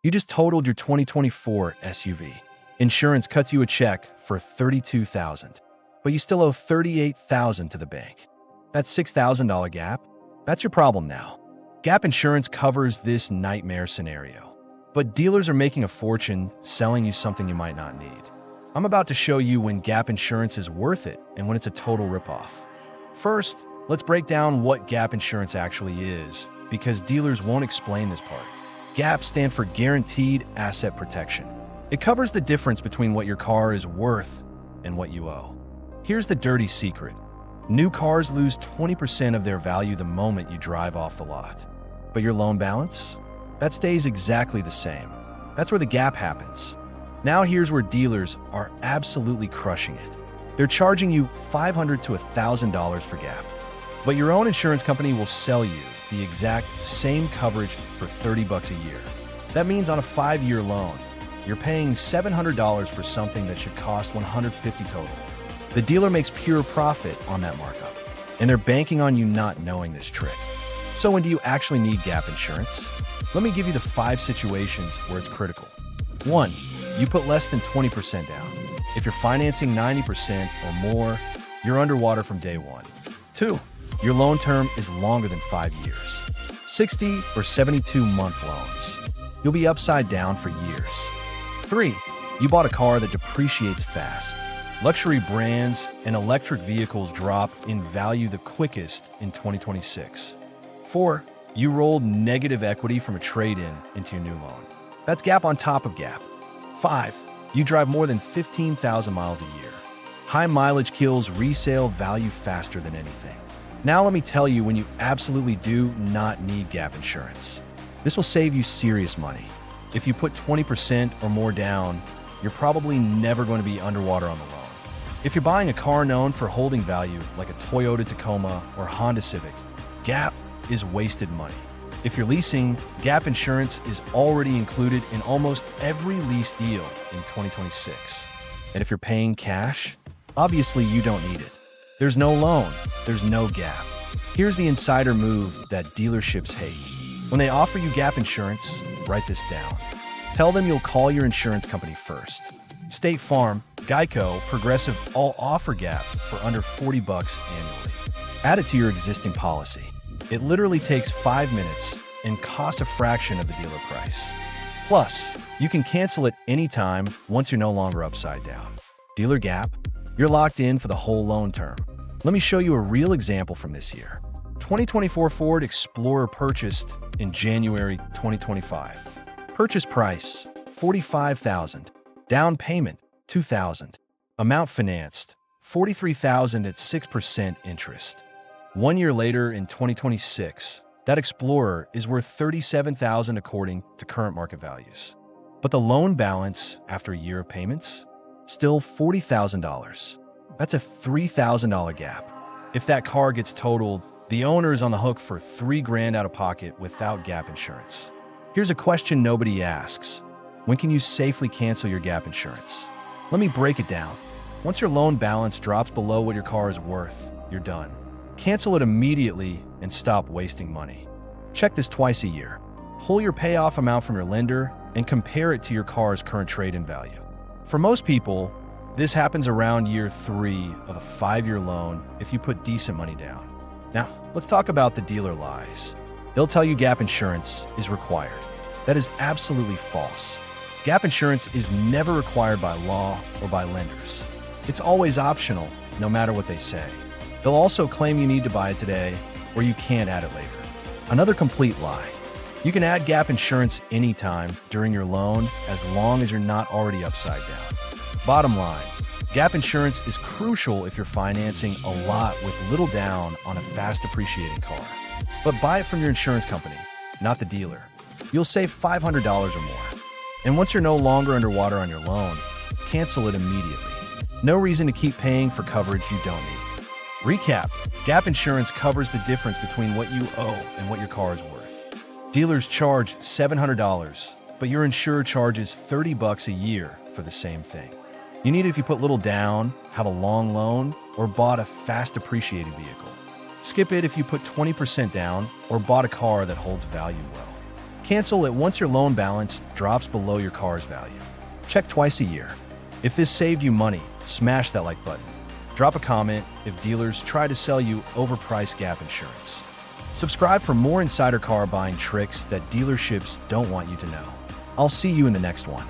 You just totaled your 2024 SUV. Insurance cuts you a check for $32,000, but you still owe $38,000 to the bank. That $6,000 gap, that's your problem now. Gap insurance covers this nightmare scenario, but dealers are making a fortune selling you something you might not need. I'm about to show you when gap insurance is worth it and when it's a total ripoff. First, let's break down what gap insurance actually is, because dealers won't explain this part. GAP stands for Guaranteed Asset Protection. It covers the difference between what your car is worth and what you owe. Here's the dirty secret. New cars lose 20% of their value the moment you drive off the lot. But your loan balance? That stays exactly the same. That's where the gap happens. Now here's where dealers are absolutely crushing it. They're charging you $500 to $1,000 for gap. But your own insurance company will sell you the exact same coverage for $30 a year. That means on a 5-year loan, you're paying $700 for something that should cost $150 total. The dealer makes pure profit on that markup, and they're banking on you not knowing this trick. So when do you actually need gap insurance? Let me give you the 5 situations where it's critical. 1. You put less than 20% down. If you're financing 90% or more, you're underwater from day 1. 2. Your loan term is longer than 5 years. 60 or 72-month loans. You'll be upside down for years. 3. You bought a car that depreciates fast. Luxury brands and electric vehicles drop in value the quickest in 2026. 4. You rolled negative equity from a trade-in into your new loan. That's gap on top of gap. 5. You drive more than 15,000 miles a year. High mileage kills resale value faster than anything. Now let me tell you when you absolutely do not need gap insurance. This will save you serious money. If you put 20% or more down, you're probably never going to be underwater on the loan. If you're buying a car known for holding value, like a Toyota Tacoma or Honda Civic, gap is wasted money. If you're leasing, gap insurance is already included in almost every lease deal in 2026. And if you're paying cash, obviously you don't need it. There's no loan, there's no gap. Here's the insider move that dealerships hate. When they offer you gap insurance, write this down. Tell them you'll call your insurance company first. State Farm, Geico, Progressive all offer gap for under $40 annually. Add it to your existing policy. It literally takes 5 minutes and costs a fraction of the dealer price. Plus, you can cancel it anytime once you're no longer upside down. Dealer gap, you're locked in for the whole loan term. Let me show you a real example from this year. 2024 Ford Explorer purchased in January 2025. Purchase price, $45,000. Down payment, $2,000. Amount financed, $43,000 at 6% interest. 1 year later in 2026, that Explorer is worth $37,000 according to current market values. But the loan balance after a year of payments? Still $40,000. That's a $3,000 gap. If that car gets totaled, the owner is on the hook for $3,000 out of pocket without gap insurance. Here's a question nobody asks. When can you safely cancel your gap insurance? Let me break it down. Once your loan balance drops below what your car is worth, you're done. Cancel it immediately and stop wasting money. Check this twice a year. Pull your payoff amount from your lender and compare it to your car's current trade-in value. For most people, this happens around year 3 of a 5-year loan if you put decent money down. Now, let's talk about the dealer lies. They'll tell you gap insurance is required. That is absolutely false. Gap insurance is never required by law or by lenders. It's always optional, no matter what they say. They'll also claim you need to buy it today or you can't add it later. Another complete lie. You can add gap insurance anytime during your loan as long as you're not already upside down. Bottom line, gap insurance is crucial if you're financing a lot with little down on a fast appreciating car. But buy it from your insurance company, not the dealer. You'll save $500 or more. And once you're no longer underwater on your loan, cancel it immediately. No reason to keep paying for coverage you don't need. Recap, gap insurance covers the difference between what you owe and what your car is worth. Dealers charge $700, but your insurer charges $30 a year for the same thing. You need it if you put little down, have a long loan, or bought a fast appreciating vehicle. Skip it if you put 20% down or bought a car that holds value well. Cancel it once your loan balance drops below your car's value. Check twice a year. If this saved you money, smash that like button. Drop a comment if dealers try to sell you overpriced gap insurance. Subscribe for more insider car buying tricks that dealerships don't want you to know. I'll see you in the next one.